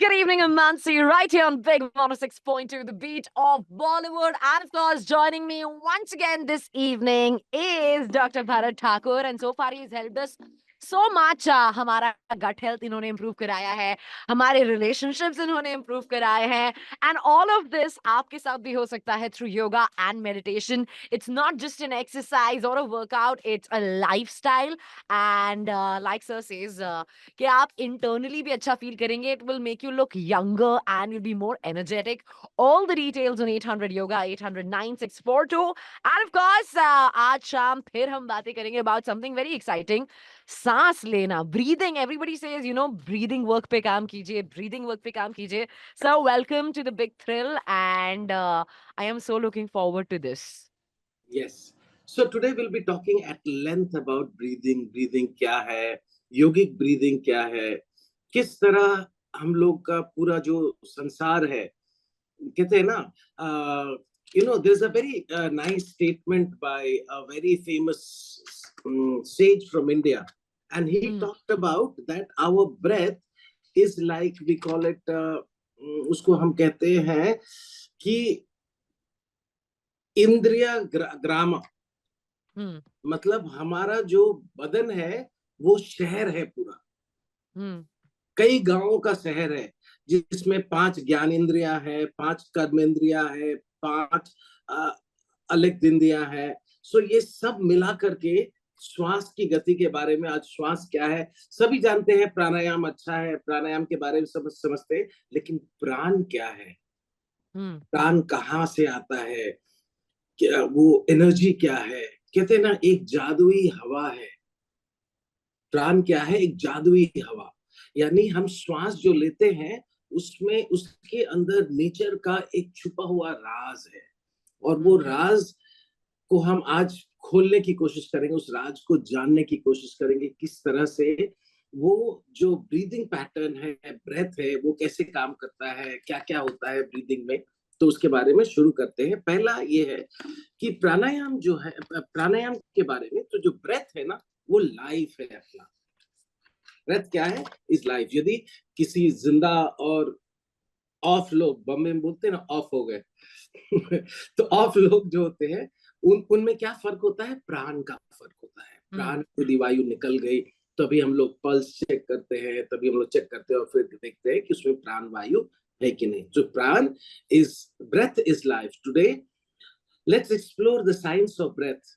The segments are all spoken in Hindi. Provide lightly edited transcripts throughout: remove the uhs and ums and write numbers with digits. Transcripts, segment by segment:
Good evening, I'm Mansi, right here on Big 106.2, the beat of Bollywood. And of course, joining me once again this evening is Dr. Bharat Thakur. And so far, he's helped us so much. हमारा gut health इन्होंने improve कराया है, हमारे relationships इन्होंने improve कराए हैं. And all of this आपके साथ भी हो सकता है through yoga and meditation. It's not just an exercise or a workout, it's a lifestyle. And like Sir says, कि आप internally भी अच्छा feel करेंगे. It will make you look younger and you'll be more energetic. All the details on 800 Yoga, 800-9642. And of course, आज शाम फिर हम बातें करेंगे about something very exciting. सांस लेना, breathing. Everybody says, breathing work पे काम कीजिए, breathing work पे काम कीजिए. So welcome to the big thrill, and I am so looking forward to this. Yes. So today we'll be talking at length about breathing. Breathing क्या है? योगिक breathing क्या है? किस तरह हम लोग का पूरा जो संसार है, कहते हैं ना, there's a very nice statement by a very famous sage from India, and he talked about that our breath is like, we call it, उसको हम कहते हैं कि इंद्रिया ग्राम, मतलब हमारा जो बदन है वो शहर है पूरा, कई गांवों का शहर है जिसमें 5 ज्ञान इंद्रियां है, 5 कर्म इंद्रियां है, 5 अलग इंद्रियां है. सो ये सब मिला करके श्वास की गति के बारे में, आज श्वास क्या है सभी जानते हैं. प्राणायाम अच्छा है, प्राणायाम के बारे में सब समझते हैं, लेकिन प्राण क्या है, प्राण कहाँ से आता है, क्या वो एनर्जी क्या है. कहते हैं ना, एक जादुई हवा है. प्राण क्या है? एक जादुई हवा. यानी हम श्वास जो लेते हैं उसमें उसके अंदर नेचर का एक छुपा हुआ राज है, और वो राज को हम आज खोलने की कोशिश करेंगे, उस राज को जानने की कोशिश करेंगे, किस तरह से वो जो ब्रीदिंग पैटर्न है, ब्रेथ है, वो कैसे काम करता है, क्या क्या होता है ब्रीदिंग में. तो उसके बारे में शुरू करते हैं. पहला ये है कि प्राणायाम जो है, प्राणायाम के बारे में, तो जो ब्रेथ है ना वो लाइफ है अपना. ब्रेथ क्या है? Is life. यदि किसी जिंदा और ऑफ लोग, बम्बे में बोलते हैं ना ऑफ हो गए तो ऑफ लोग जो होते हैं उनमें क्या फर्क होता है? प्राण का फर्क होता है. प्राण की वायु निकल गई तभी हम लोग पल्स चेक करते हैं, तभी हम लोग चेक करते हैं और फिर देखते हैं कि उसमें प्राण वायु है कि नहीं. जो prana is, breath is life. Today let's explore the science of breath.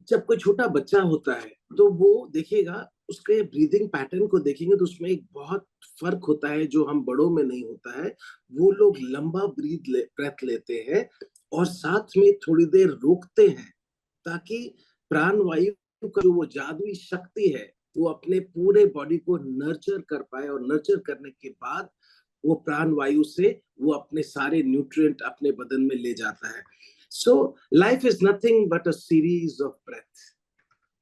जब कोई छोटा बच्चा होता है तो वो देखिएगा, उसके ब्रीदिंग पैटर्न को देखेंगे तो उसमें एक बहुत फर्क होता है जो हम बड़ों में नहीं होता है. वो लोग लंबा ब्रेथ लेते हैं और साथ में थोड़ी देर रोकते हैं ताकि प्राण वायु का जो वो जादुई शक्ति है वो अपने पूरे बॉडी को नर्चर कर पाए, और नर्चर करने के बाद वो प्राण वायु से वो अपने सारे न्यूट्रिएंट अपने बदन में ले जाता है. So life is nothing but a series of breath.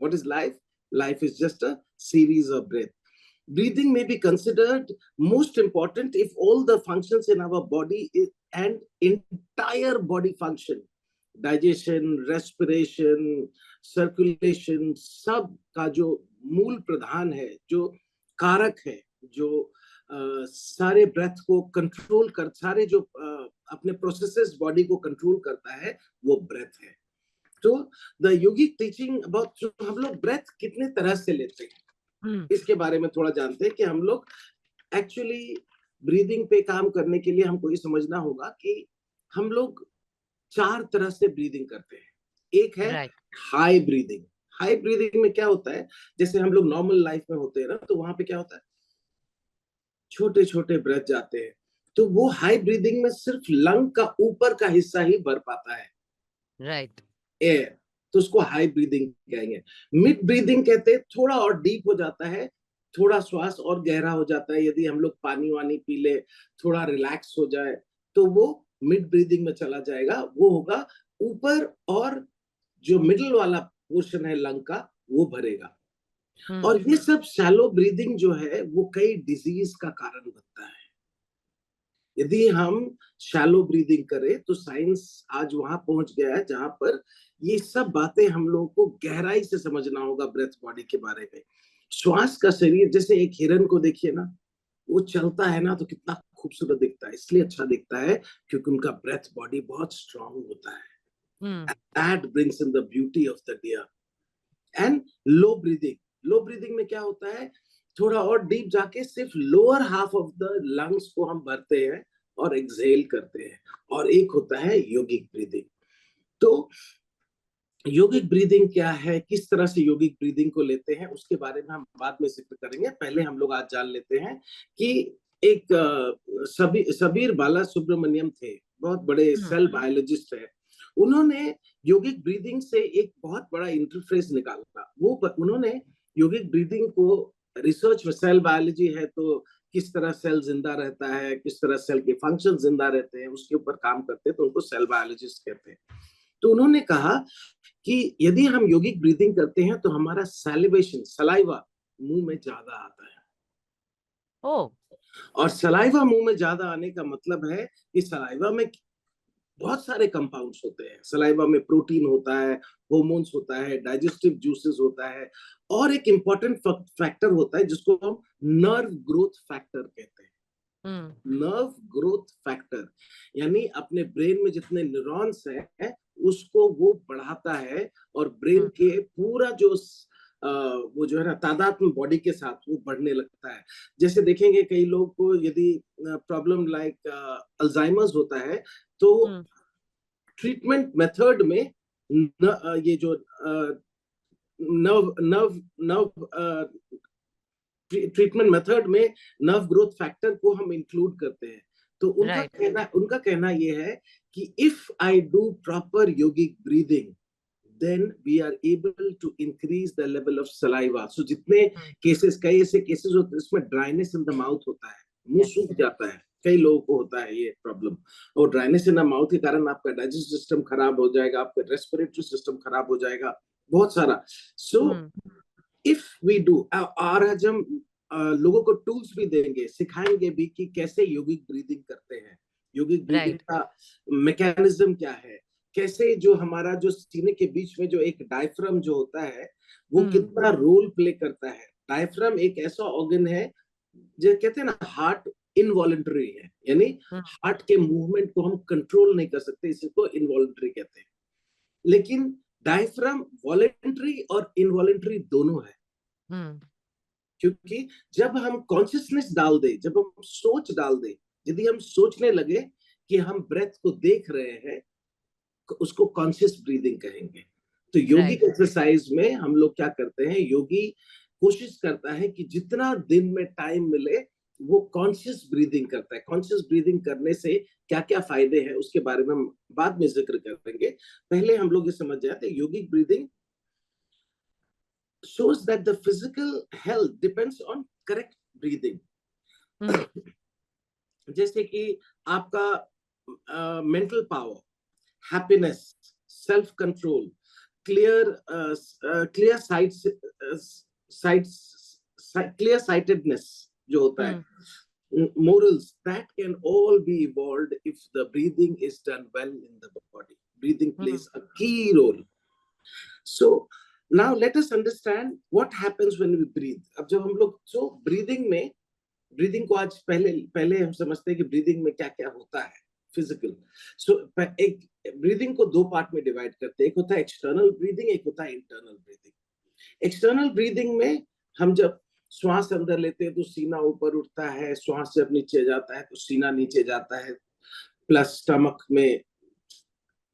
What is life? Life is just a series of breath. Breathing may be considered most important if all the functions in our body and entire body function, digestion, respiration, circulation, सब का जो मूल प्रधान है, जो कारक है, जो सारे ब्रेथ को कंट्रोल कर, सारे जो अपने प्रोसेसेस बॉडी को कंट्रोल करता है, वो ब्रेथ है. तो द योगिक टीचिंग अबाउट, हम लोग ब्रेथ कितने तरह से लेते हैं इसके बारे में थोड़ा जानते हैं. कि हम लोग एक्चुअली ब्रीदिंग पे काम करने के लिए हमको ये समझना होगा कि हम लोग 4 तरह से ब्रीदिंग करते हैं. एक है हाई ब्रीदिंग. हाई ब्रीदिंग में क्या होता है, जैसे हम लोग नॉर्मल लाइफ में होते हैं ना, तो वहां पे क्या होता है, छोटे छोटे ब्रेथ जाते हैं. तो वो हाई ब्रीदिंग में सिर्फ लंग का ऊपर का हिस्सा ही भर पाता है, राइट, एयर. तो उसको हाई ब्रीदिंग कहेंगे. मिड ब्रीदिंग कहते हैं थोड़ा और डीप हो जाता है, थोड़ा श्वास और गहरा हो जाता है. यदि हम लोग पानी वानी पी ले, थोड़ा रिलैक्स हो जाए, तो वो मिड ब्रीदिंग में चला जाएगा. वो होगा ऊपर, और जो मिडिल वाला पोर्शन है लंग का वो भरेगा. और ये सब शैलो ब्रीदिंग जो है वो कई डिजीज का कारण बनता है. यदि हम शैलो ब्रीदिंग करें तो साइंस आज वहां पहुंच गया है जहां पर ये सब बातें हम लोगों को गहराई से समझना होगा ब्रेथ बॉडी के बारे में. श्वास का शरीर, जैसे एक हिरन को देखिए ना, वो चलता है ना तो कितना खूबसूरत दिखता है, इसलिए अच्छा दिखता है क्योंकि उनका ब्रेथ बॉडी बहुत स्ट्रांग होता है। That brings in the beauty of the deer. And low breathing. Low breathing में क्या होता है, थोड़ा और डीप जाके सिर्फ lower half of the lungs को हम भरते हैं और एक्सहेल करते हैं, और एक होता है योगिक ब्रीदिंग। तो योगिक ब्रीदिंग क्या है, किस तरह से योगिक ब्रीदिंग को लेते हैं, उसके बारे में हम बाद में जिक्र करेंगे। पहले हम लोग आज जान लेते हैं कि एक सबीर बाला सुब्रमण्यम थे, बहुत बड़े सेल बायोलॉजिस्ट है। उन्होंने योगिक ब्रीदिंग से एक बहुत बड़ा इंटरफेस निकाला। उन्होंने योगिक ब्रीदिंग को रिसर्च में, सेल बायोलॉजी है तो किस तरह सेल जिंदा रहता है, किस तरह सेल के फंक्शन जिंदा रहते हैं, उसके ऊपर काम करते हैं, तो उनको सेल बायोलॉजिस्ट कहते हैं। तो उन्होंने कहा कि यदि हम योगिक ब्रीदिंग करते हैं तो हमारा सैलिवेशन, सलाइवा मुंह में ज्यादा आता है। और सलाइवा मुंह में ज्यादा आने का मतलब है कि सलाइवा में बहुत सारे कंपाउंड्स होते हैं। सलाइवा में प्रोटीन होता है, हार्मोन्स होता है, डाइजेस्टिव जूसेस होता है, और एक इंपॉर्टेंट फैक्टर होता है जिसको हम नर्व ग्रोथ फैक्टर कहते हैं। नर्व ग्रोथ फैक्टर यानी अपने ब्रेन में जितने न्यूरॉन्स हैं उसको वो बढ़ाता है, और ब्रेन के पूरा जो वो जो है ना तादाद में बॉडी के साथ वो बढ़ने लगता है। जैसे देखेंगे कई लोगों को यदि प्रॉब्लम लाइक अल्जाइमर्स होता है तो ट्रीटमेंट मेथड में ये जो nerve nerve nerve treatment method में नर्व ग्रोथ फैक्टर को हम इंक्लूड करते हैं। तो उनका कहना ये है कि if I do proper yogic breathing then we are able to increase the level of saliva. So जितने केसेस, कई ऐसे केसेस होते हैं इसमें ड्राइनेस इन द माउथ होता है, मुंह सूख जाता है, कई लोगों को होता है ये प्रॉब्लम, और ड्राइनेस इन द माउथ के कारण आपका डाइजेस्टिव सिस्टम खराब हो जाएगा, आपका रेस्पिरेटरी सिस्टम खराब हो जाएगा, बहुत सारा। सो इफ वी डू, और आज हम लोगों को टूल्स भी देंगे, सिखाएंगे भी कि कैसे योगिक ब्रीदिंग करते हैं, योगिक ब्रीदिंग का मैकेनिज्म क्या है, कैसे जो हमारा जो सीने के बीच में जो एक डायफ्राम जो होता है वो कितना रोल प्ले करता है। डायफ्राम एक ऐसा ऑर्गन है जो कहते हैं ना हार्ट इनवॉलंटरी है, यानी हार्ट के मूवमेंट को हम कंट्रोल नहीं कर सकते, इसको इनवॉलंटरी कहते हैं। लेकिन डायफ्राम वॉलंटरी और इनवॉलंटरी दोनों है, क्योंकि जब हम कॉन्शियसनेस डाल दे, जब हम सोच डाल दे, यदि हम सोचने लगे कि हम ब्रेथ को देख रहे हैं, उसको कॉन्शियस ब्रीदिंग कहेंगे। तो योगिक एक्सरसाइज में हम लोग क्या करते हैं, योगी कोशिश करता है कि जितना दिन में टाइम मिले वो कॉन्शियस ब्रीदिंग करता है। कॉन्शियस ब्रीदिंग करने से क्या क्या फायदे हैं उसके बारे में हम बाद में जिक्र करेंगे। पहले हम लोग ये समझ जाते हैं, योगिक breathing shows that the physical health depends on correct breathing. जैसे कि आपका mental power, happiness, self control, clear sightedness जो होता है, morals, that can all be evolved if the breathing is done well in the body. Breathing plays a key role. So now let us understand what happens when we breathe. अब जब हम लोग ब्रीदिंग को आज पहले हम समझते हैं कि ब्रीदिंग में क्या क्या होता है फिजिकल। एक ब्रीदिंग को दो पार्ट में डिवाइड करते हैं, एक होता है एक्सटर्नल ब्रीदिंग, एक होता है इंटरनल ब्रीदिंग। एक्सटर्नल ब्रीदिंग में हम जब श्वास अंदर लेते हैं तो सीना ऊपर उठता है, श्वास जब नीचे जाता है तो सीना नीचे जाता है, प्लस स्टमक में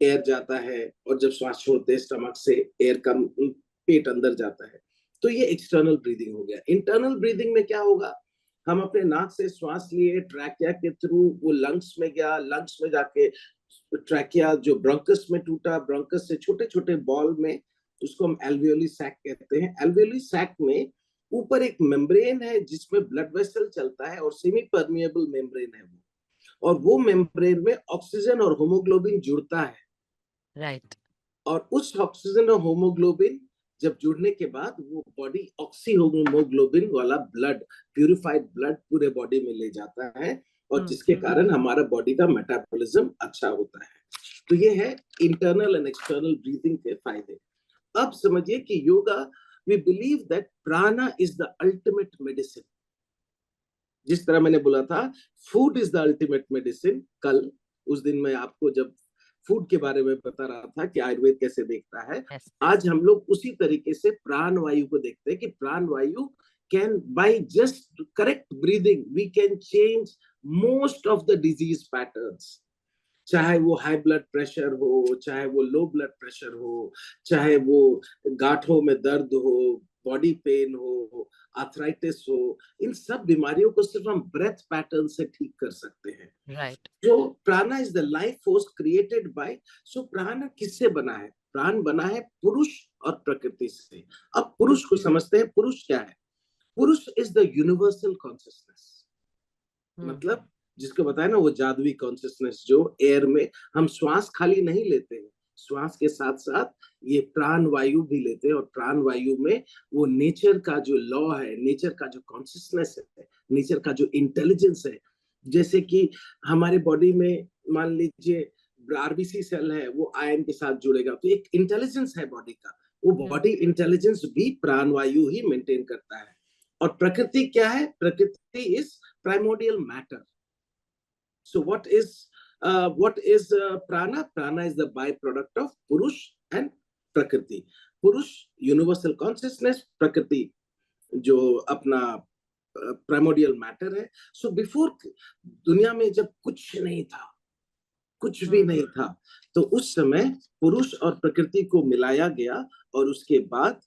एयर जाता है, और जब श्वास छोड़ते हैं स्टमक से एयर का पेट अंदर जाता है। तो ये एक्सटर्नल ब्रीदिंग हो गया। इंटरनल ब्रीदिंग में क्या होगा, हम अपने नाक से श्वास लिए, ट्रैकिया के थ्रू वो लंग्स में गया, लंग्स में जाके ट्रैकिया जो ब्रोंकस में टूटा, ब्रोंकस से छोटे छोटे बॉल में, उसको हम एल्वियोली सैक कहते हैं। एल्वियोली सैक में ऊपर एक मेम्ब्रेन है जिसमें ब्लड वेसल चलता है, और सेमी परमिएबल मेम्ब्रेन है वो, और वो मेम्ब्रेन में ऑक्सीजन और होमोग्लोबिन जुड़ता है। राइट। और उस ऑक्सीजन और होमोग्लोबिन जब जुड़ने के बाद वो बॉडी ऑक्सी होमोग्लोबिन वाला ब्लड, प्यूरिफाइड ब्लड पूरे बॉडी में ले जाता है, और जिसके कारण हमारा बॉडी का मेटाबॉलिज्म अच्छा होता है। तो ये है इंटरनल एंड एक्सटर्नल ब्रीदिंग के फायदे। अब समझिए कि yoga, we believe that prana is the ultimate medicine. जिस तरह मैंने बोला था, food is the ultimate medicine. कल उस दिन मैं आपको जब फूड के बारे में बता रहा था कि आयुर्वेद कैसे देखता है, Yes. आज हम लोग उसी तरीके से प्राण वायु को देखते हैं कि prana vayu can, by just correct breathing, we can change most of the disease patterns. चाहे वो हाई ब्लड प्रेशर हो, चाहे वो लो ब्लड प्रेशर हो, चाहे वो गांठों में दर्द हो, बॉडी पेन हो, आर्थराइटिस हो, इन सब बीमारियों को सिर्फ हम ब्रेथ पैटर्न से ठीक कर सकते हैं। Right. जो prana is the life force created by, so prana किससे बना है? प्राण बना है पुरुष और प्रकृति से। अब पुरुष को समझते हैं, पुरुष क्या है? पुरुष इज द यूनिवर्सल कॉन्शियसनेस, मतलब जिसको बताया ना वो जादुई कॉन्शियसनेस, जो एयर में हम श्वास खाली नहीं लेते हैं, श्वास के साथ साथ ये प्राण वायु भी लेते हैं, और प्राण वायु में वो नेचर का जो लॉ है, नेचर का जो कॉन्शियसनेस है, नेचर का जो इंटेलिजेंस है। जैसे कि हमारे बॉडी में मान लीजिए आरबीसी सेल है, वो आयन के साथ जुड़ेगा, तो एक इंटेलिजेंस है बॉडी का, वो बॉडी इंटेलिजेंस भी प्राण वायु ही मेंटेन करता है। और प्रकृति क्या है? प्रकृति is primordial matter. So what is prana? Prana is the byproduct of Purush and Prakriti. Purush universal consciousness, Prakriti जो अपना प्राइमोडियल मैटर है। सो बिफोर, दुनिया में जब कुछ नहीं था, कुछ भी नहीं था, तो उस समय पुरुष और प्रकृति को मिलाया गया, और उसके बाद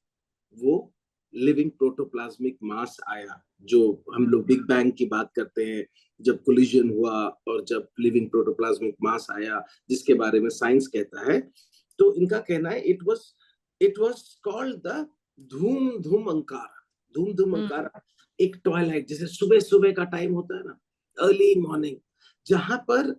वो लिविंग प्रोटोप्लाज्मिक मास आया, जो हम लोग बिग बैंग की बात करते हैं, जब कोलिजन हुआ और जब लिविंग प्रोटोप्लाज्मिक मास आया, जिसके बारे में साइंस कहता है। तो इनका कहना है इट वाज कॉल्ड द धूम धूम अंकारा। धूम धूम अंकारा एक ट्वाइलाइट, जैसे सुबह सुबह का टाइम होता है ना, अर्ली मॉर्निंग, जहां पर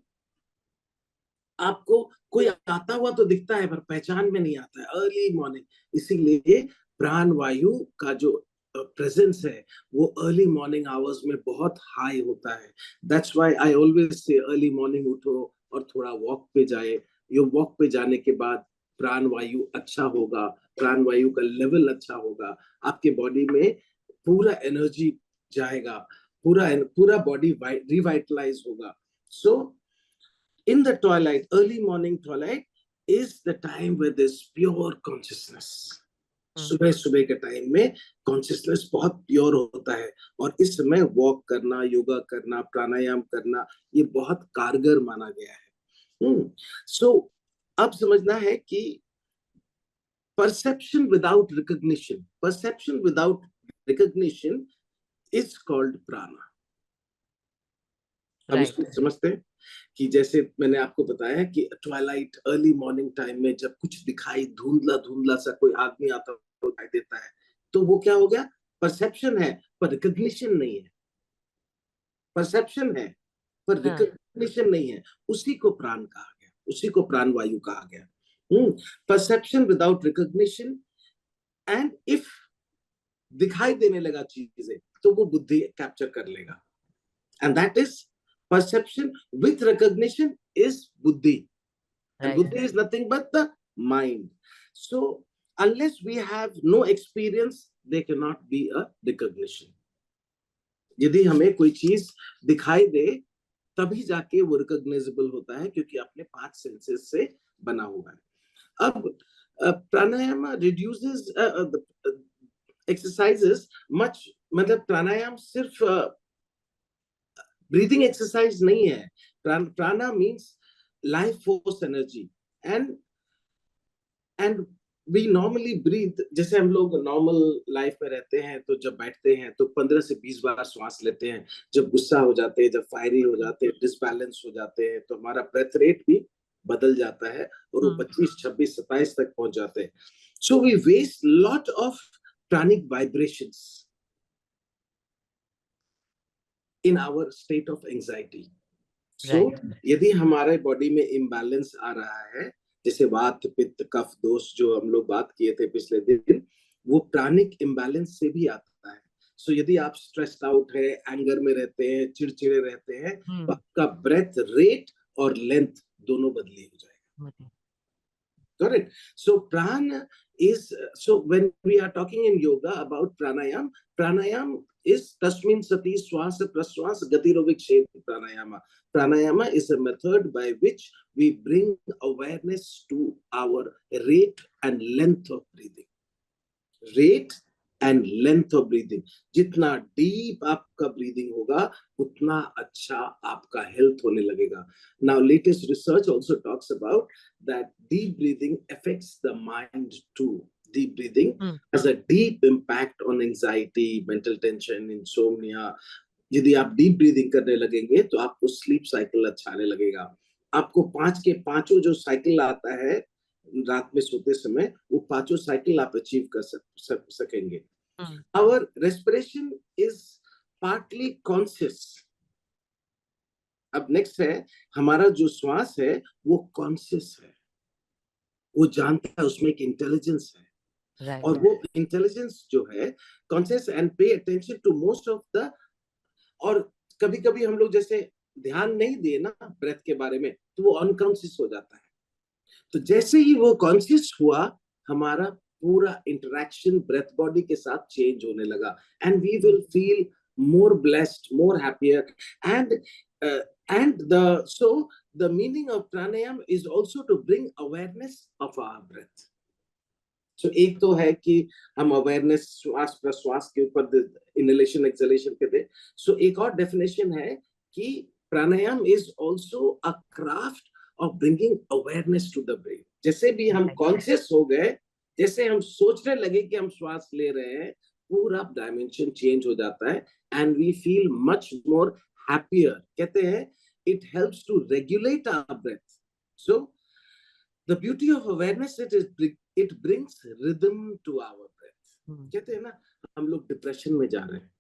आपको कोई आता हुआ तो दिखता है पर पहचान में नहीं आता है, अर्ली मॉर्निंग। इसीलिए प्राण वायु का जो प्रेजेंस है वो अर्ली मॉर्निंग आवर्स में बहुत हाई होता है। That's why I always say early morning उठो और थोड़ा वॉक पे जाए। ये वॉक पे जाने के बाद प्राण वायु अच्छा होगा, प्राण वायु का लेवल अच्छा होगा, आपके बॉडी में पूरा एनर्जी जाएगा, पूरा पूरा बॉडी रिवाइटलाइज होगा। सो in the twilight, early morning twilight is the time where there's pure consciousness. सुबह सुबह के टाइम में कॉन्शियसनेस बहुत प्योर होता है, और इस समय वॉक करना, योगा करना, प्राणायाम करना, ये बहुत कारगर माना गया है। सो अब समझना है कि perception without recognition, perception without recognition is called प्राणा। अब इसको समझते हैं कि जैसे मैंने आपको बताया कि ट्वाइलाइट, अर्ली मॉर्निंग टाइम में जब कुछ दिखाई, धुंधला धुंधला सा कोई आदमी आता हुआ दिखाई देता है, तो वो क्या हो गया? परसेप्शन है पर रिकॉग्निशन नहीं है। परसेप्शन है पर रिकॉग्निशन नहीं है, उसी को प्राण कहा गया, उसी को प्राण वायु कहा गया। Perception without recognition, and if दिखाई देने लगा चीजें तो वो बुद्धि कैप्चर कर लेगा, and that is perception with recognition is buddhi, and buddhi is nothing but the mind. So unless we have no experience, there cannot be a recognition. यदि हमें कोई चीज दिखाई दे तभी जाके वो रिकॉग्नाइजेबल होता है, क्योंकि अपने 5 सेंसेस से बना हुआ है। अब प्राणायाम रिड्यूसेस एक्सरसाइजेस मच, मतलब प्राणायाम सिर्फ ब्रीदिंग एक्सरसाइज नहीं है। Prana means life force energy, and we normally breathe, जैसे हम लोग नॉर्मल लाइफ में रहते हैं तो जब बैठते हैं तो 15 से 20 बार श्वास लेते हैं। जब गुस्सा हो जाते हैं, जब फायरी हो जाते हैं, डिसबैलेंस हो जाते हैं, तो हमारा ब्रेथ रेट भी बदल जाता है और वो 25, 26, 27 तक पहुंच जाते हैं। So we waste lot of pranic vibrations in our state of anxiety. So यदि हमारे बॉडी में इम्बैलेंस आ रहा है, जैसे वात, पित्त, कफ, दोष जो हम लोग बात किए थे पिछले दिन, वो प्राणिक इम्बैलेंस से भी आता है। सो यदि आप स्ट्रेस्ड आउट है, एंगर में रहते हैं, चिड़चिड़े रहते हैं, तो आपका ब्रेथ रेट और लेंथ दोनों बदली हो जाएगा। Correct. So prana is, so when we are talking in yoga about pranayam, pranayam is Tasmin Sati Swasa Praswas Gatirovik Sheti Pranayama. Pranayama is a method by which we bring awareness to our rate and length of breathing. Rate and length of breathing. जितना deep आपका breathing होगा, उतना अच्छा आपका health होने लगेगा. Now, latest research also talks about that deep breathing affects the mind too. Deep breathing has a deep impact on anxiety, mental tension, insomnia. यदि आप deep breathing करने लगेंगे, तो आपको sleep cycle अच्छा आने लगेगा. आपको 5 के पांचों जो cycle आता है रात में सोते समय, वो पांचों साइकिल आप अचीव कर सकेंगे. Our respiration is partly conscious. अब नेक्स्ट है, हमारा जो श्वास है वो कॉन्शियस है, वो जानता है, उसमें एक इंटेलिजेंस है. Right. और वो इंटेलिजेंस जो है conscious and pay attention to most of the. और कभी कभी हम लोग जैसे ध्यान नहीं दिए ना ब्रेथ के बारे में, तो वो अनकॉन्शियस हो जाता है. तो जैसे ही वो कॉन्शियस हुआ, हमारा पूरा इंटरेक्शन ब्रेथ बॉडी के साथ चेंज होने लगा, and we will feel more blessed, more happier. And the meaning of pranayam is also to bring awareness of our breath. So एक तो है कि हम अवेयरनेस श्वास प्रश्वास के ऊपर इनहेलेशन एक्सहेलेशन के दे. सो एक और डेफिनेशन है कि pranayama is also a craft of bringing awareness to the brain. जैसे भी हम कॉन्शियस हो गए, जैसे हम सोचने लगे कि हम श्वास ले रहे हैं, पूरा डायमेंशन चेंज हो जाता है, and we feel much more happier. कहते हैं it helps to regulate our breath. So the beauty of awareness it brings rhythm to our breath. कहते हैं ना, हम लोग डिप्रेशन में जा रहे हैं,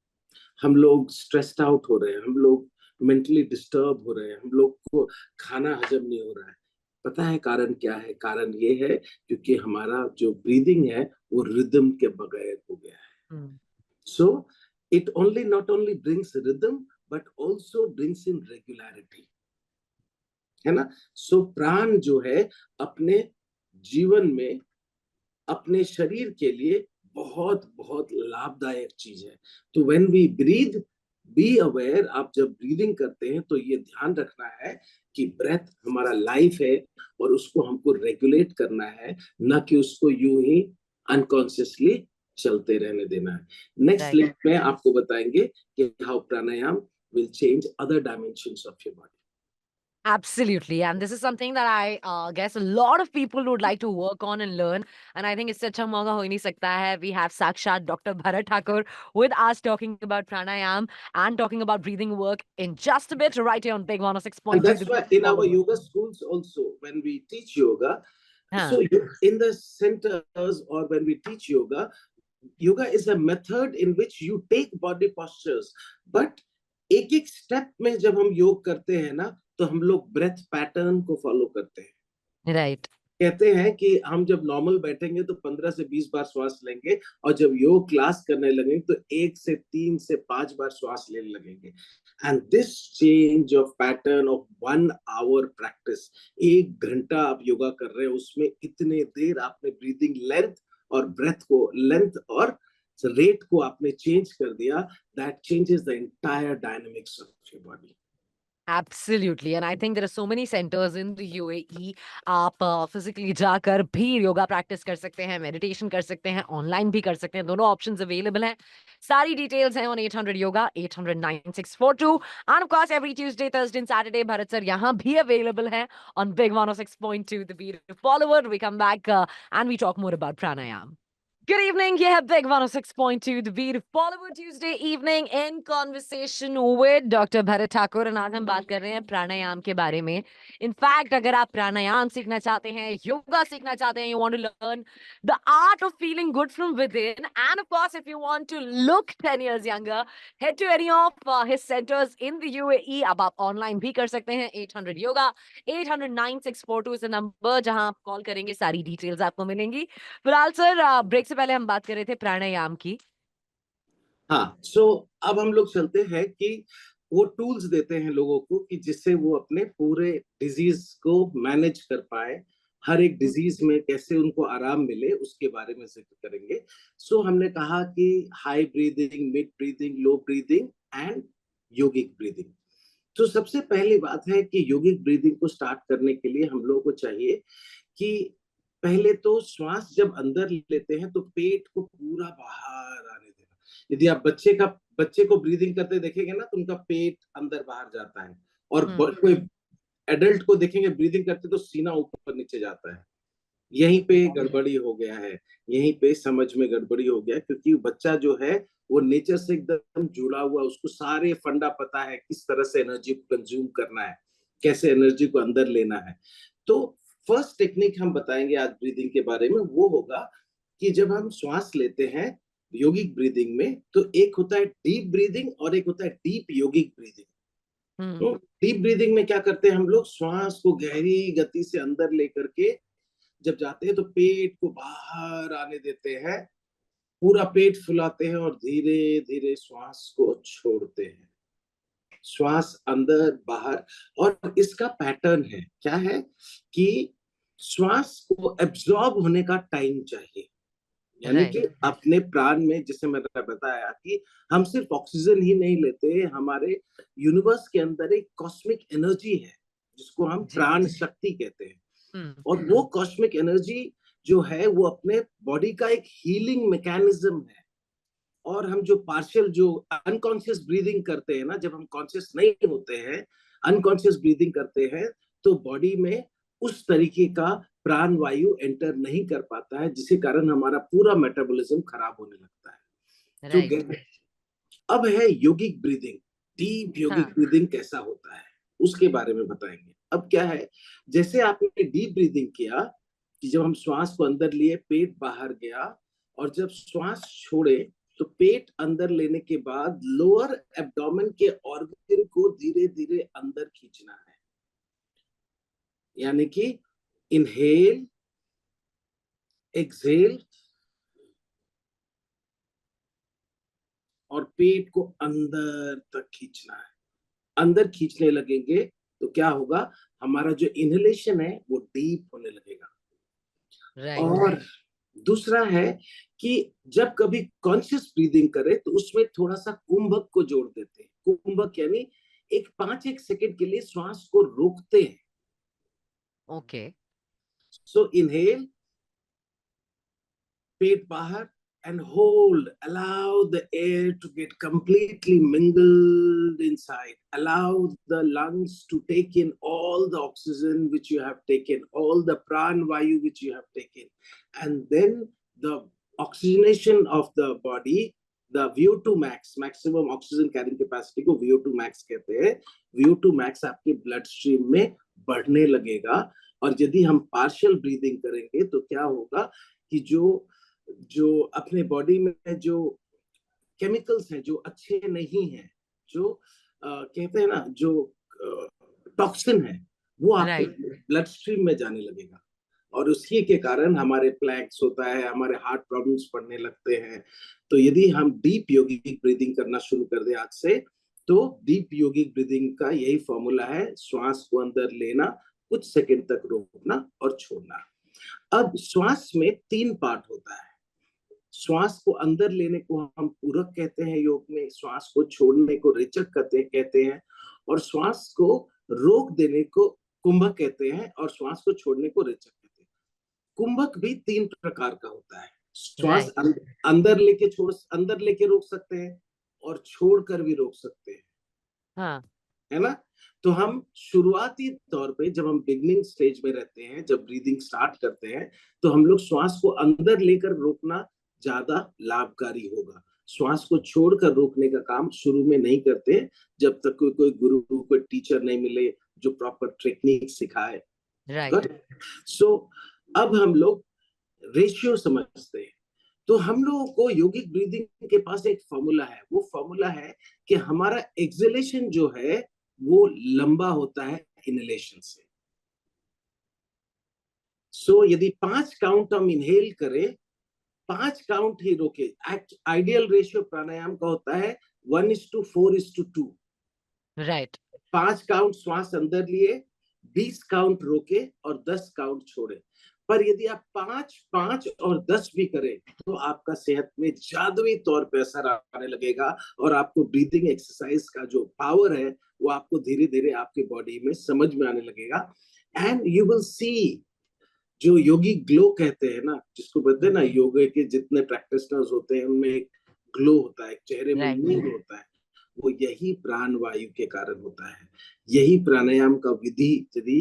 हम लोग स्ट्रेस्ड आउट हो रहे हैं, हम लोग मेंटली डिस्टर्ब हो रहे हैं, हम लोग को खाना हजम नहीं हो रहा है. पता है कारण क्या है? कारण ये है क्योंकि हमारा जो ब्रीदिंग है वो रिदम के बगैर हो गया है. So it not only brings rhythm but also brings in regularity, है ना. सो प्राण जो है अपने जीवन में, अपने शरीर के लिए बहुत बहुत लाभदायक चीज है. तो when we breathe, be aware. आप जब ब्रीदिंग करते हैं तो ये ध्यान रखना है कि ब्रेथ हमारा लाइफ है और उसको हमको रेगुलेट करना है, ना कि उसको यूं ही अनकॉन्शियसली चलते रहने देना है. नेक्स्ट लिंक में आपको बताएंगे कि how pranayama will change other dimensions of your body. Absolutely. And this is something that I guess a lot of people would like to work on and learn. And I think it's such a mauka ho hi nahi sakta hai. We have Sakshat Dr. Bharat Thakur with us talking about pranayam and talking about breathing work in just a bit right here on Big 106.2. And that's why in our yoga schools also, when we teach yoga, so in the centers or when we teach yoga, yoga is a method in which you take body postures. But एक एक स्टेप में जब हम योग करते हैं ना, तो हम लोग ब्रेथ पैटर्न को फॉलो करते हैं. राइट. कहते हैं कि हम जब नॉर्मल बैठेंगे तो 15 से 20 बार श्वास लेंगे, और जब योग क्लास करने लगेंगे तो 1 से 3 से 5 बार श्वास लेने लगेंगे. And this change of pattern of 1 hour practice, 1 घंटा आप योगा कर रहे हैं, उसमें इतने देर आपने ब्रीदिंग लेंथ और ब्रेथ को लेंथ और रेट को आपने चेंज कर दिया, that changes the entire dynamics of your body. Absolutely. And I think there are so many centers in the UAE. आप physically जाकर भी योगा प्रैक्टिस कर सकते हैं, मेडिटेशन कर सकते हैं, ऑनलाइन भी कर सकते हैं. दोनों ऑप्शंस अवेलेबल हैं. सारी डिटेल्स हैं on 800 yoga 800-9642. And of course every Tuesday, Thursday and Saturday Bharat sir यहाँ भी अवेलेबल हैं on Big 106.2 The Beat of Bollywood. We come back and we talk more about pranayam. Good evening. ये है Big 106.2 The Beat of Bollywood Tuesday evening in conversation with Dr. Bharat Thakur. और आज हम बात कर रहे हैं प्राणायाम के बारे में. In fact, अगर आप प्राणायाम सीखना चाहते हैं, योगा सीखना चाहते हैं, you want to learn the art of feeling good from within, and of course, if you want to look 10 years younger, head to any of his centers in the UAE. अब आप ऑनलाइन भी कर सकते हैं. 800 yoga 800-9642 is the number जहां आप कॉल करेंगे, सारी डिटेल्स आपको मिलेंगी. फिलहाल सर ब्रेक से पहले हम बात कर रहे थे प्राणायाम की. हाँ, सो अब हम लोग चलते हैं कि वो टूल्स देते हैं लोगों को कि जिससे वो अपने पूरे डिजीज को मैनेज कर पाए. हर एक डिजीज में कैसे उनको आराम मिले उसके बारे में जिक्र करेंगे। सो हमने कहा कि high breathing, mid breathing, low breathing and yogic breathing. तो सबसे पहली बात है कि योगिक ब्रीदिंग को स्टार्ट करने के लिए हम लोगों को चाहिए कि पहले तो श्वास जब अंदर लेते हैं तो पेट को पूरा बाहर आने देना। यदि आप बच्चे को ब्रीदिंग करते देखेंगे ना तो उनका पेट अंदर बाहर जाता है, और कोई एडल्ट को देखेंगे ब्रीदिंग करते तो सीना ऊपर नीचे जाता है। यहीं पे गड़बड़ी हो गया है, यहीं पे समझ में गड़बड़ी हो गया, क्योंकि बच्चा जो है वो नेचर से एकदम जुड़ा हुआ, उसको सारे फंडा पता है किस तरह से एनर्जी को कंज्यूम करना है, कैसे एनर्जी को अंदर लेना है। तो फर्स्ट टेक्निक हम बताएंगे आज ब्रीदिंग के बारे में, वो होगा कि जब हम श्वास लेते हैं योगिक ब्रीदिंग में, तो एक होता है डीप ब्रीदिंग और एक होता है डीप योगिक ब्रीदिंग। तो डीप ब्रीदिंग में क्या करते हैं हम लोग, श्वास को गहरी गति से अंदर लेकर के जब जाते हैं तो पेट को बाहर आने देते हैं, पूरा पेट फुलाते हैं और धीरे धीरे श्वास को छोड़ते हैं। श्वास अंदर बाहर, और इसका पैटर्न है क्या है कि श्वास को एब्जॉर्ब होने का टाइम चाहिए। यानी कि अपने प्राण में, जैसे मैंने बताया कि हम सिर्फ ऑक्सीजन ही नहीं लेते, हमारे यूनिवर्स के अंदर एक कॉस्मिक एनर्जी है जिसको हम प्राण शक्ति कहते हैं। और वो कॉस्मिक एनर्जी जो है वो अपने बॉडी का एक हीलिंग मैकेनिज्म है। और हम जो पार्शियल, जो अनकॉन्शियस ब्रीदिंग करते हैं ना, जब हम कॉन्शियस नहीं होते हैं, अनकॉन्शियस ब्रीदिंग करते हैं, तो बॉडी में उस तरीके का प्राण वायु एंटर नहीं कर पाता है, जिसके कारण हमारा पूरा मेटाबॉलिज्म खराब होने लगता है। तो अब है योगिक ब्रीदिंग। डीप योगिक ब्रीदिंग कैसा होता है उसके बारे में बताएंगे। अब क्या है, जैसे आपने डीप ब्रीदिंग किया कि जब हम श्वास को अंदर लिए पेट बाहर गया, और जब श्वास छोड़े तो पेट अंदर लेने के बाद लोअर एब्डोमेन के ऑर्गन को धीरे धीरे अंदर खींचना है। यानी कि इनहेल, एक्सहेल, और पेट को अंदर तक खींचना है। अंदर खींचने लगेंगे तो क्या होगा, हमारा जो इनहेलेशन है वो डीप होने लगेगा। और दूसरा है कि जब कभी कॉन्शियस ब्रीदिंग करें तो उसमें थोड़ा सा कुंभक को जोड़ देते हैं। कुंभक यानी एक 5 सेकंड के लिए श्वास को रोकते हैं। ओके, सो इनहेल, पेट बाहर, and hold. Allow the air to get completely mingled inside. Allow the lungs to take in all the oxygen which you have taken, all the pran vayu which you have taken. And then the oxygenation of the body, the VO2 max, maximum oxygen carrying capacity को VO2 max कहते हैं। VO2 max आपके ब्लड स्ट्रीम में बढ़ने लगेगा। और यदि हम पार्शियल ब्रीदिंग करेंगे तो क्या होगा कि जो अपने बॉडी में जो केमिकल्स हैं जो अच्छे नहीं हैं, जो कहते हैं ना, जो टॉक्सिन है, वो आपके ब्लड स्ट्रीम में जाने लगेगा। और उसी के कारण हमारे प्लैक्स होता है, हमारे हार्ट प्रॉब्लम्स पड़ने लगते हैं। तो यदि हम डीप योगिक ब्रीदिंग करना शुरू कर दें आज से, तो डीप योगिक ब्रीदिंग का यही फॉर्मूला है, श्वास को अंदर लेना, कुछ सेकंड तक रोकना और छोड़ना। अब श्वास में 3 पार्ट होता है। श्वास को अंदर लेने को हम पूरक कहते हैं योग में, श्वास को छोड़ने को रेचक कहते हैं, और श्वास को रोक देने को कुंभक कहते हैं, और श्वास को छोड़ने को रेचक कहते हैं। कुंभक भी 3 प्रकार का होता है। श्वास अंदर लेके रोक सकते हैं और छोड़कर भी रोक सकते हैं। है ना? तो हम शुरुआती तौर पे जब हम बिगनिंग स्टेज में रहते हैं, जब ब्रीदिंग स्टार्ट करते हैं, तो हम लोग श्वास को अंदर लेकर रोकना ज्यादा लाभकारी होगा। श्वास को छोड़कर रोकने का काम शुरू में नहीं करते जब तक कोई गुरु, कोई टीचर नहीं मिले जो प्रॉपर टेक्निक सिखाए। सो अब हम लोग रेशियो समझते हैं। तो हम लोगों को योगिक ब्रीदिंग के पास एक फॉर्मूला है। वो फॉर्मूला है कि हमारा एक्सहेलेशन जो है वो लंबा होता है इनहेलेशन से। सो यदि 5 काउंट हम इनहेल करें, 5 काउंट ही रोके। आइडियल रेशियो प्राणायाम का होता है 1:4:2। राइट। 5 काउंट श्वास अंदर लिए, 20 काउंट रोके और 10 काउंट छोड़े। पर यदि आप 5, 5 और 10 भी करें तो आपका सेहत में जादुई तौर पे असर आने लगेगा और आपको ब्रीदिंग एक्सरसाइज का जो पावर है वो आपको धीरे धीरे आपके बॉडी में समझ में आने लगेगा। एंड यू विल सी, जो योगी ग्लो कहते हैं ना, जिसको बोलते हैं ना, योगा के जितने प्रैक्टिशनर्स होते हैं उनमें एक ग्लो होता है, चेहरे में नूर होता है, वो यही प्राण वायु के कारण होता है। यही प्राणायाम का विधि यदि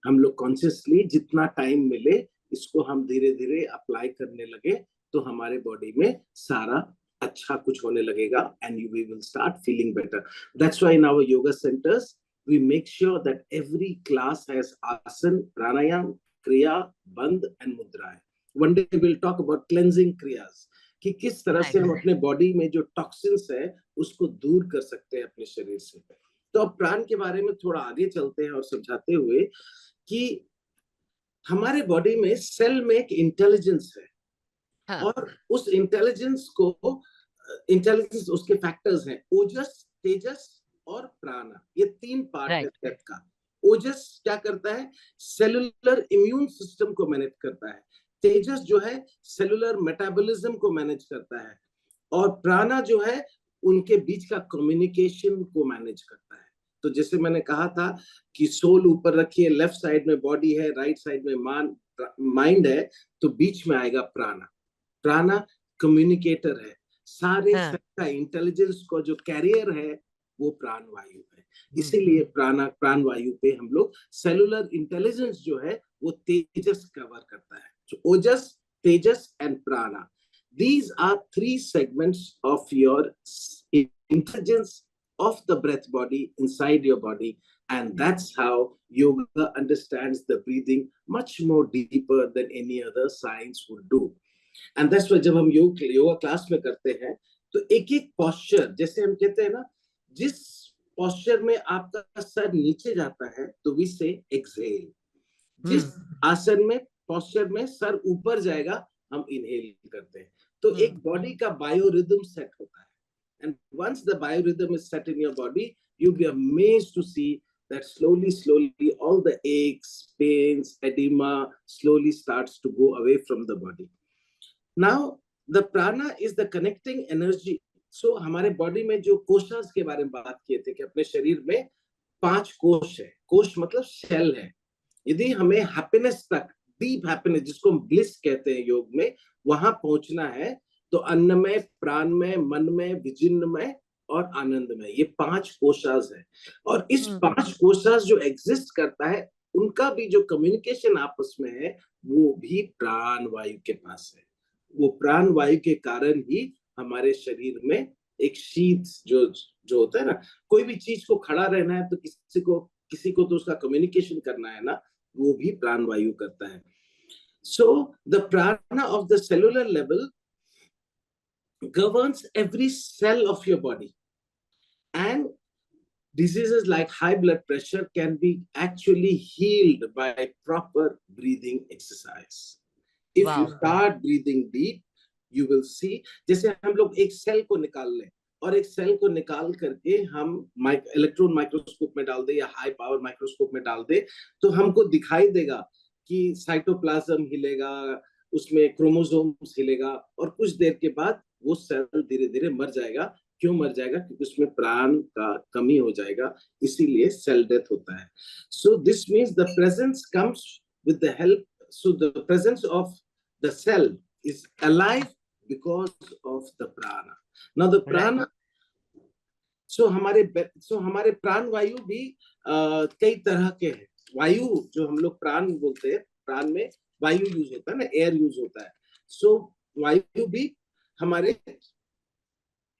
हम लोग कॉन्शियसली जितना टाइम मिले इसको हम धीरे धीरे अप्लाई करने लगे तो हमारे बॉडी में सारा अच्छा कुछ होने लगेगा and we will start feeling better. That's why in our yoga centres we make sure that every class has asan, pranayam, kriya, band and mudra. One day we'll talk about cleansing kriyas, कि किस तरह से हम अपने बॉडी में जो टॉक्सिन्स है उसको दूर कर सकते हैं अपने शरीर से। तो अब प्राण के बारे में थोड़ा आगे चलते हैं और समझाते हुए कि हमारे बॉडी में सेल में एक इंटेलिजेंस है। हाँ। और उस इंटेलिजेंस उसके फैक्टर्स हैं ओजस, तेजस और प्राणा। ये 3 पार्ट है सेट का। ओजस क्या करता है? सेलुलर इम्यून सिस्टम को मैनेज करता है। तेजस जो है सेलुलर मेटाबॉलिज्म को मैनेज करता है और प्राणा जो है उनके बीच का कम्युनिकेशन को मैनेज करता है। तो जैसे मैंने कहा था कि सोल ऊपर रखिए, लेफ्ट साइड में बॉडी है, राइट साइड में माइंड है, तो बीच में आएगा प्राणा। प्राणा कम्युनिकेटर है, सारे का इंटेलिजेंस को जो कैरियर है वो प्राण वायु है। इसीलिए प्राण वायु पे हम लोग सेलुलर इंटेलिजेंस जो है वो तेजस कवर करता है। So, ओजस, तेजस एंड प्राणा, these are 3 segments of your intelligence of the breath body inside your body, and that's how yoga understands the breathing much more deeper than any other science would do. And that's why जब हम योगा क्लास में करते हैं तो एक एक पोस्चर, जैसे हम कहते हैं ना, जिस पोस्चर में आपका सर नीचे जाता है तो वी से एक्सहेल, जिस आसन में पोस्चर में सर ऊपर जाएगा हम इनहेल करते हैं। तो एक बॉडी का बायोरिदम सेट होता है and once the biorhythm is set in your body you will be amazed to see that slowly all the aches, pains, edema slowly starts to go away from the body. Now the prana is the connecting energy. So हमारे बॉडी में जो कोशास के बारे में बात किए थे कि अपने शरीर में 5 कोश है। कोश मतलब शेल है। यदि हमें हैप्पीनेस तक, डीप हैप्पीनेस जिसको हम ब्लिस कहते हैं योग में, वहां पहुंचना है तो अन्न में, प्राण में, मन में, विजिन्न में और आनंद में, ये 5 कोशास है। और इस 5 कोशास जो एग्जिस्ट करता है उनका भी जो कम्युनिकेशन आपस में है वो भी प्राण वायु के पास है। वो प्राण वायु के कारण ही हमारे शरीर में एक शीत जो होता है ना, कोई भी चीज को खड़ा रहना है तो किसी को तो उसका कम्युनिकेशन करना है ना, वो भी प्राण वायु करता है। So the prana of the cellular level governs every cell of your body, and diseases like high blood pressure can be actually healed by proper breathing exercise. If you start breathing deep, you will see, जैसे हम लोग एक सेल को निकाल लें और एक सेल को निकाल करके हम इलेक्ट्रॉन माइक्रोस्कोप में डाल दे या हाई पावर माइक्रोस्कोप में डाल दे तो हमको दिखाई देगा कि साइटोप्लाज्म हिलेगा, उसमें क्रोमोसोम्स हिलेगा और कुछ देर के बाद वो सेल धीरे धीरे मर जाएगा। क्यों मर जाएगा? क्योंकि उसमें प्राण का कमी हो जाएगा, इसीलिए सेल डेथ होता है। So this means the presence comes with the help, so the presence of the cell is alive because of the prana. Now the prana, so हमारे प्राण वायु भी कई तरह के हैं। वायु जो हम लोग प्राण बोलते हैं, प्राण में वायु यूज होता है ना, एयर यूज होता है। सो वायु भी हमारे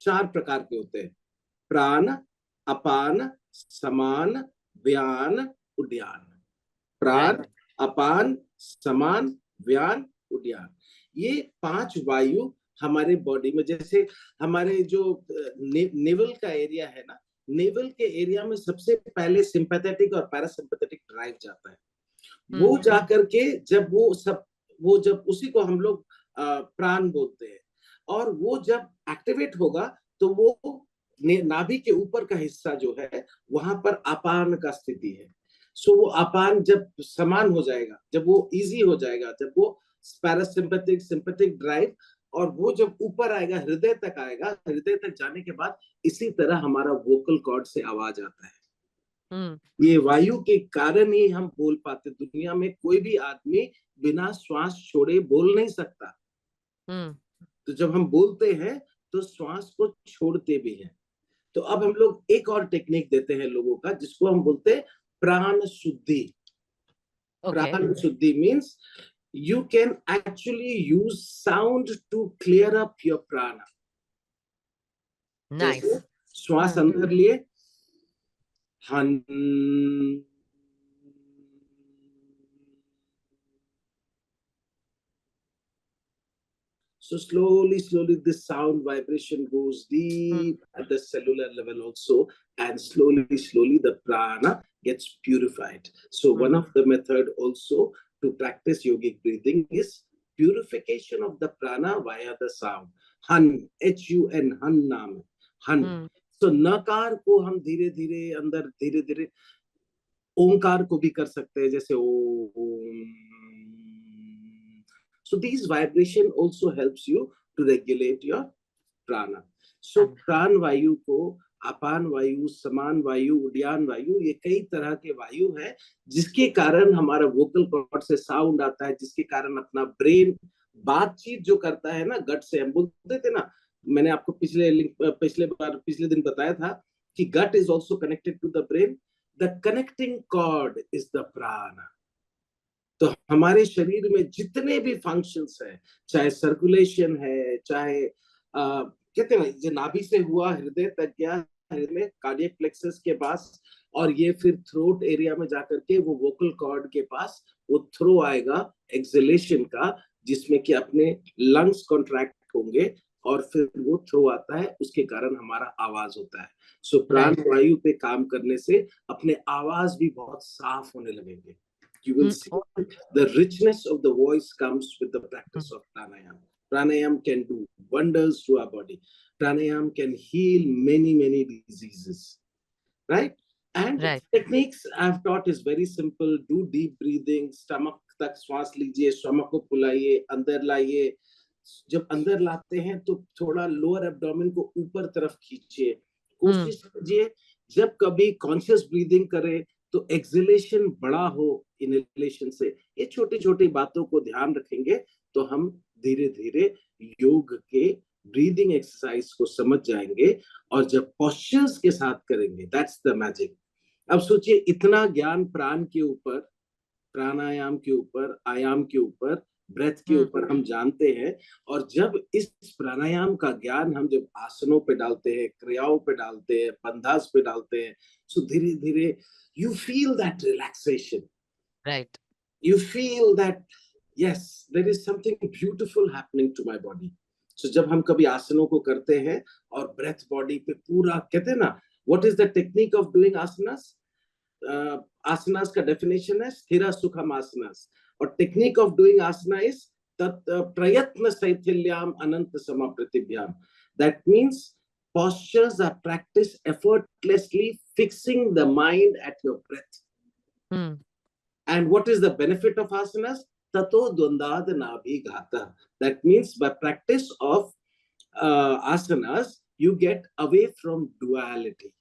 4 प्रकार के होते हैं: प्राण, अपान, समान, व्यान, उद्यान। प्राण, अपान, समान, व्यान, उद्यान, ये 5 वायु हमारे बॉडी में, जैसे हमारे जो नेवल का एरिया है ना, नेवल के एरिया में सबसे पहले सिंपैथेटिक और पैरासिम्पैथेटिक ड्राइव जाता है। वो जाकर के जब उसी को हम लोग प्राण बोलते हैं, और वो जब एक्टिवेट होगा तो वो नाभि के ऊपर का हिस्सा जो है वहां पर अपान का स्थिति है। सो वो अपान जब समान हो जाएगा, जब वो इजी हो जाएगा, जब वो पैरासिम्पैथिक सिंपैथिक ड्राइव, और वो जब ऊपर आएगा, हृदय तक आएगा, हृदय तक जाने के बाद इसी तरह हमारा वोकल कॉर्ड से आवाज आता है। ये वायु के कारण ही हम बोल पाते। दुनिया में कोई भी आदमी बिना श्वास छोड़े बोल नहीं सकता। तो जब हम बोलते हैं तो श्वास को छोड़ते भी हैं। तो अब हम लोग एक और टेक्निक देते हैं लोगों का, जिसको हम बोलते हैं प्राण शुद्धि। प्राण शुद्धि means you can actually use sound to clear up your prana. Nice. जैसे श्वास अंदर लिए, हन, so slowly this sound vibration goes deep at the cellular level also, and slowly the prana gets purified. So one of the method also to practice yogic breathing is purification of the prana via the sound. Han, Hun, han नाम है, han. So नकार को हम धीरे धीरे अंदर, धीरे धीरे ओंकार को भी कर सकते हैं, जैसे ओम। So these vibration also helps you to regulate your prana. So प्राण वायु को अपान वायु, समान वायु, उड्डयन वायु, ये कई तरह के वायु है, जिसके कारण हमारा वोकल कॉर्ड से साउंड आता है, जिसके कारण अपना ब्रेन बातचीत जो करता है ना गट से। हम बोलते थे ना, मैंने आपको पिछले दिन बताया था कि gut is also connected to the brain. The connecting cord is the prana. तो हमारे शरीर में जितने भी फंक्शंस है, चाहे सर्कुलेशन है, चाहे कहते हैं जो नाभि से हुआ हृदय तक गया, हृदय में कार्डियक प्लेक्सस के पास, और ये फिर थ्रोट एरिया में जाकर के वो वोकल कॉर्ड के पास वो थ्रो आएगा एक्सहेलेशन का, जिसमें कि अपने लंग्स कॉन्ट्रैक्ट होंगे और फिर वो थ्रो आता है, उसके कारण हमारा आवाज होता है। सो प्राण वायु पे काम करने से अपने आवाज भी बहुत साफ होने लगेंगे। You will see the richness of the voice comes with the practice of pranayam. Pranayam can do wonders to our body. Pranayam can heal many diseases, right? And techniques I've taught is very simple. Do deep breathing, stomach तक श्वास लीजिए, stomach को फुलाइए, अंदर लाइए। जब अंदर लाते हैं तो थोड़ा लोअर एब्डोमेन को ऊपर तरफ खींचिए। कोशिश कीजिए जब कभी कॉन्शियस ब्रीदिंग करें तो एक्सहेलेशन बड़ा हो इनहेलेशन से। ये छोटी छोटी बातों को ध्यान रखेंगे तो हम धीरे धीरे योग के ब्रीदिंग एक्सरसाइज को समझ जाएंगे, और जब पोस्चर्स के साथ करेंगे, दैट्स द मैजिक। अब सोचिए, इतना ज्ञान प्राण के ऊपर, प्राणायाम के ऊपर, आयाम के ऊपर, ब्रेथ के ऊपर हम जानते हैं, और जब इस प्राणायाम का ज्ञान हम जब आसनों पे डालते हैं, क्रियाओं पे डालते हैं, बंधास पे डालते हैं, सो धीरे धीरे you feel that relaxation, right? You feel that yes, there is something beautiful happening to my body. So जब हम कभी आसनों को करते हैं और ब्रेथ बॉडी पे पूरा, कहते हैं ना, what is the technique of doing asanas? आसनास का डेफिनेशन है स्थिर सुखम आसनास, और technique of doing asana is प्रयत्न शैथिल्यम अनंत समाप्रतिभ्याम। That means postures are practiced effortlessly, fixing the mind at your breath. And what is the benefit of asanas? Tato dvandad nabhi ghata. That means by practice of asanas, you get away from duality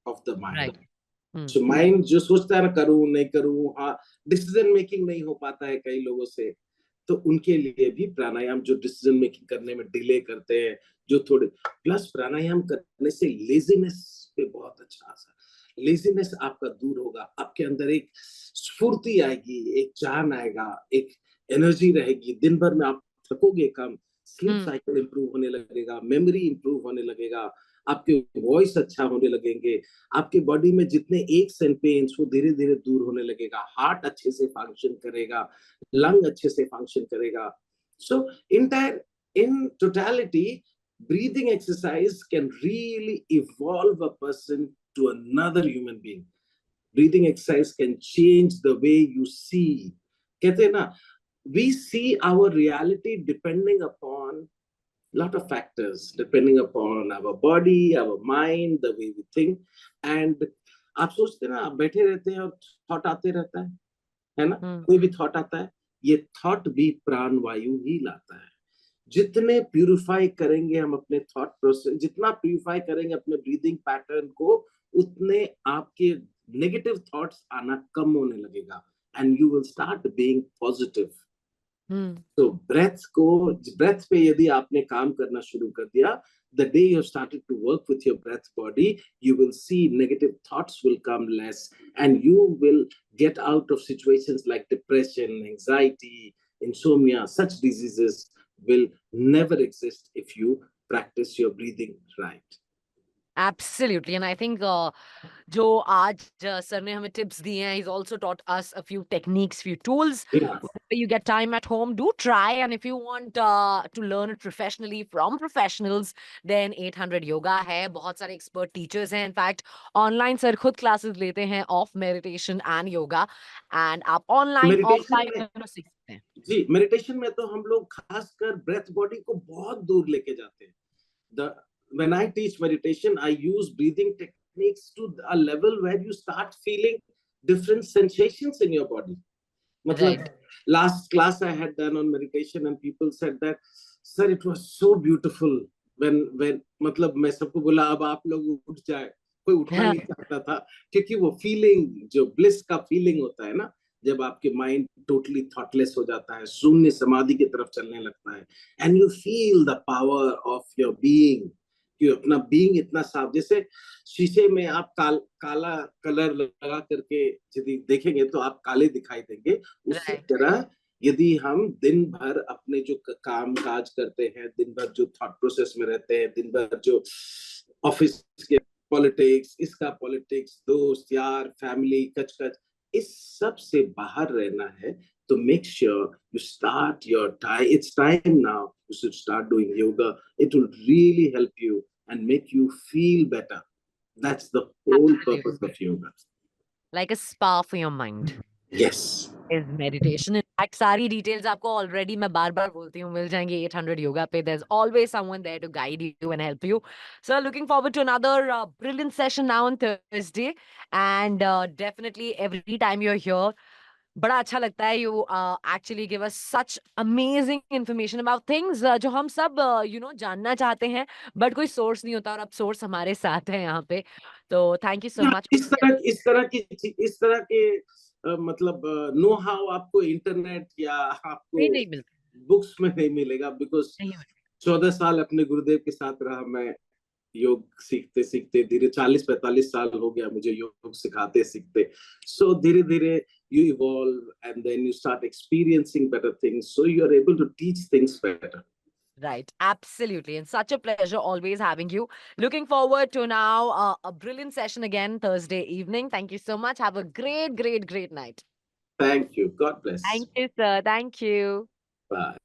of the mind. Right. So mind जो सोचता है ना, करूं नहीं करूं, हाँ, डिसीजन मेकिंग नहीं हो पाता है कई लोगों से, तो उनके लिए भी प्राणायाम जो डिसीजन मेकिंग करने में डिले करते हैं, जो थोड़े, प्लस प्राणायाम करने से लेजीनेस पे बहुत अच्छा असर। लेजीनेस आपका दूर होगा, आपके अंदर एक स्फूर्ति आएगी, एक जान आएगा, एक एनर्जी रहेगी, दिन भर में आप थकोगे कम, स्लीप साइकिल इंप्रूव होने लगेगा, मेमोरी इंप्रूव होने लगेगा, आपके वॉइस अच्छा होने लगेंगे, आपके बॉडी में जितने एक्स एंड पेन्स वो धीरे धीरे दूर होने लगेगा, हार्ट अच्छे से फंक्शन करेगा, लंग अच्छे से फंक्शन करेगा। सो in totality, breathing exercise can really evolve a person to another human being. Breathing exercise can change the way you see. कहते हैं ना, we see our reality depending upon lot of factors, depending upon our body, our mind, the way we think, and आप सोचते हैं ना, आप बैठे रहते हैं और थॉट आते रहता है ना? हम्म। कोई भी थॉट आता है, ये थॉट भी प्राण वायु ही लाता है। जितने प्यूरिफाई करेंगे हम अपने थॉट प्रोसेस, जितना प्यूरिफाई करेंगे अपने ब्रीदिंग पैटर्न को, उतने आपके नेगेटिव थॉट्स आना कम होने लगेगा, and you will start being positive. Hmm. तो ब्रेथ पे यदि आपने काम करना शुरू कर दिया, the day you started to work with your breath body, you will see negative thoughts will come less, and you will get out of situations like depression, anxiety, insomnia. Such diseases will never exist if you practice your breathing right. Absolutely. And I think जो आज सर ने हमें tips दिए हैं, he's also taught us a few techniques, few tools. Yeah. Whenever you get time at home, do try. And if you want to learn it professionally from professionals, then 800 Yoga है. बहुत सारे expert teachers हैं. In fact, online सर खुद classes लेते हैं of meditation and yoga. And आप online, मेडिटेशन offline में, दोनों सीख सकते हैं. जी, मेडिटेशन में तो हम लोग खासकर ब्रेथ बॉडी को बहुत दूर लेके जाते हैं। the When I teach meditation, I use breathing techniques to a level where you start feeling different sensations in your body. Matlab, Right. last class I had done on meditation, and people said that, sir, it was so beautiful. When मतलब मैं सबको बोला अब आप लोग उठ जाए, कोई उठना नहीं चाहता था, क्योंकि वो फीलिंग, जो ब्लिस का फीलिंग होता है ना, जब आपके माइंड टोटली थॉटलेस हो जाता है, शून्य समाधि की तरफ चलने लगता है, and you feel the power of your being, कि अपना बीइंग इतना साफ, जैसे शीशे में आप काला कलर लगा करके यदि देखेंगे तो आप काले दिखाई देंगे। उसी Right. तरह यदि हम दिन भर अपने जो काम काज करते हैं, दिन भर जो थॉट प्रोसेस में रहते हैं, दिन भर जो ऑफिस के पॉलिटिक्स, इसका पॉलिटिक्स, दोस्त यार, फैमिली, कच-कच, इस सब से बाहर रहना है, तो make sure you start your time, it's time now, you should start doing yoga. It will really help you and make you feel better. That's the whole purpose Absolutely. of yoga. Like a spa for your mind. Yes. Is meditation. In fact, सारी details आपको already मैं बार-बार बोलती हूँ मिल जाएंगी 800 Yoga पे. There's always someone there to guide you and help you. So looking forward to another brilliant session now on Thursday. And definitely every time you're here, बड़ा अच्छा लगता है. You actually give us such amazing information about things जो हम सब जानना चाहते हैं, but कोई source नहीं होता, और अब source हमारे साथ है यहाँ पे. तो thank you so much. इस तरह के मतलब नो हाउ आपको इंटरनेट या आपको नहीं नहीं मिलता. बुक्स में नहीं मिलेगा, बिकॉज नहीं मिलता. 14 साल अपने गुरुदेव के साथ रहा मैं, योग सीखते सीखते धीरे 40-45 साल हो गया मुझे योग सिखाते सीखते। सो धीरे धीरे you evolve, and then you start experiencing better things, so you are able to teach things better. Right, absolutely. And such a pleasure always having you. Looking forward to now a brilliant session again Thursday evening. Thank you so much. Have a great, great, great night. Thank you. God bless. Thank you, sir. Thank you. Bye.